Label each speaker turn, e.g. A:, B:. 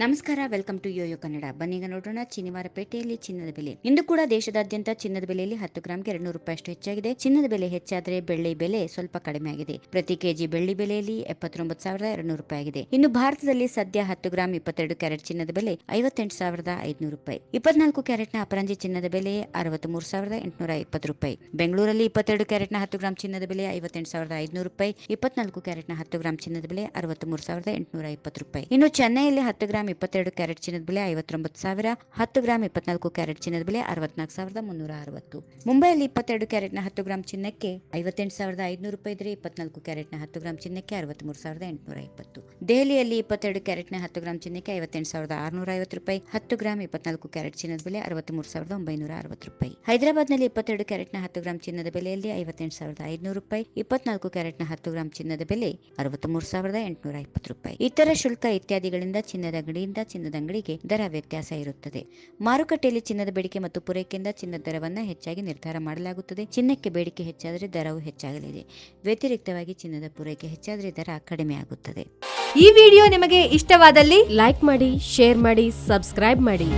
A: ನಮಸ್ಕಾರ, welcome to Yoyo Kannada. ಬನ್ನೀಗ ನೋಡೋಣ ಶನಿವಾರಪೇಟೆಯಲ್ಲಿ ಚಿನ್ನದ ಬೆಲೆ. ಇಂದು ಕೂಡ ದೇಶದಾದ್ಯಂತ ಚಿನ್ನದ ಬೆಲೆಯಲ್ಲಿ 10 ಗ್ರಾಂಗೆ 200 ರೂಪಾಯಿ ಅಷ್ಟು ಹೆಚ್ಚಾಗಿದೆ. ಚಿನ್ನದ ಬೆಲೆ ಹೆಚ್ಚಾದರೆ ಬೆಳ್ಳಿ ಬೆಲೆ ಸ್ವಲ್ಪ ಕಡಿಮೆ ಆಗಿದೆ. ಪ್ರತಿ ಕೆಜಿ ಬೆಳ್ಳಿ ಬೆಲೆಯಲ್ಲಿ 79,200 ರೂಪಾಯಿ ಆಗಿದೆ. ಇನ್ನು ಭಾರತದಲ್ಲಿ ಸದ್ಯ 10 ಗ್ರಾಂ 22 ಕ್ಯಾರೆಟ್ ಚಿನ್ನದ ಬೆಲೆ 58,500 ರೂಪಾಯಿ. 24 ಕ್ಯಾರೆಟ್ನ ಅಪರಂಜಿ ಚಿನ್ನದ ಬೆಲೆ 63,820 ರೂಪಾಯಿ. ಬೆಂಗಳೂರಲ್ಲಿ 22 ಕ್ಯಾರೆಟ್ನ 10 ಗ್ರಾಂ ಚಿನ್ನದ ಬೆಲೆ 58,500 ರೂಪಾಯಿ. 24 ಕ್ಯಾರೆಟ್ನ 10 ಗ್ರಾಂ ಚಿನ್ನದ ಬೆಲೆ 63,820 ರೂಪಾಯಿ. ಇನ್ನು ಚೆನ್ನೈಯಲ್ಲಿ 10 ಗ್ರಾಂ 22 ಕ್ಯಾರೆಟ್ ಚಿನ್ನದ ಬೆಲೆ 59,000, 10 ಗ್ರಾಂ 24 ಕ್ಯಾರೆಟ್ ಚಿನ್ನದ ಬೆಲೆ 64,360. ಮುಂಬೈಯಲ್ಲಿ 22 ಕ್ಯಾರೆಟ್ನ 10 ಗ್ರಾಂ ಚಿನ್ನಕ್ಕೆ 58,500 ರೂಪಾಯಿ ಇದ್ರೆ 24 ಕ್ಯಾರೆಟ್ನ 10 ಗ್ರಾಂ ಚಿನ್ನಕ್ಕೆ 63,820. ದೆಹಲಿಯಲ್ಲಿ 22 ಕ್ಯಾರೆಟ್ನ 10 ಗ್ರಾಂ ಚಿನ್ನಕ್ಕೆ 58,650 ರೂಪಾಯಿ, 10 ಗ್ರಾಂ 24 ಕ್ಯಾರೆಟ್ ಚಿನ್ನದ ಬೆಲೆ 63,960 ರೂಪಾಯಿ. ಹೈದರಾಬಾದ್ನಲ್ಲಿ 22 ಕ್ಯಾರೆಟ್ನ 10 ಗ್ರಾಂ ಚಿನ್ನದ ಬೆಲೆಯಲ್ಲಿ 58,500 ರೂಪಾಯಿ, 24 ಕ್ಯಾರೆಟ್ನ 10 ಗ್ರಾಂ ಚಿನ್ನದ ಬೆಲೆ 63,820 ರೂಪಾಯಿ. ಇತರ ಶುಲ್ಕ ಇತ್ಯಾದಿಗಳಿಂದ ಚಿನ್ನದ ಅಂಗಡಿಗೆ ದರ ವ್ಯತ್ಯಾಸ ಇರುತ್ತದೆ. ಮಾರುಕಟ್ಟೆಯಲ್ಲಿ ಚಿನ್ನದ ಬೇಡಿಕೆ ಮತ್ತು ಪೂರೈಕೆಯಿಂದ ಚಿನ್ನದ ದರವನ್ನು ಹೆಚ್ಚಾಗಿ ನಿರ್ಧಾರ ಮಾಡಲಾಗುತ್ತದೆ. ಚಿನ್ನಕ್ಕೆ ಬೇಡಿಕೆ ಹೆಚ್ಚಾದರೆ ದರವು ಹೆಚ್ಚಾಗಲಿದೆ. ವ್ಯತಿರಿಕ್ತವಾಗಿ ಚಿನ್ನದ ಪೂರೈಕೆ ಹೆಚ್ಚಾದರೆ ದರ ಕಡಿಮೆ ಆಗುತ್ತದೆ.
B: ಈ ವಿಡಿಯೋ ನಿಮಗೆ ಇಷ್ಟವಾದಲ್ಲಿ ಲೈಕ್ ಮಾಡಿ, ಶೇರ್ ಮಾಡಿ, ಸಬ್ಸ್ಕ್ರೈಬ್ ಮಾಡಿ.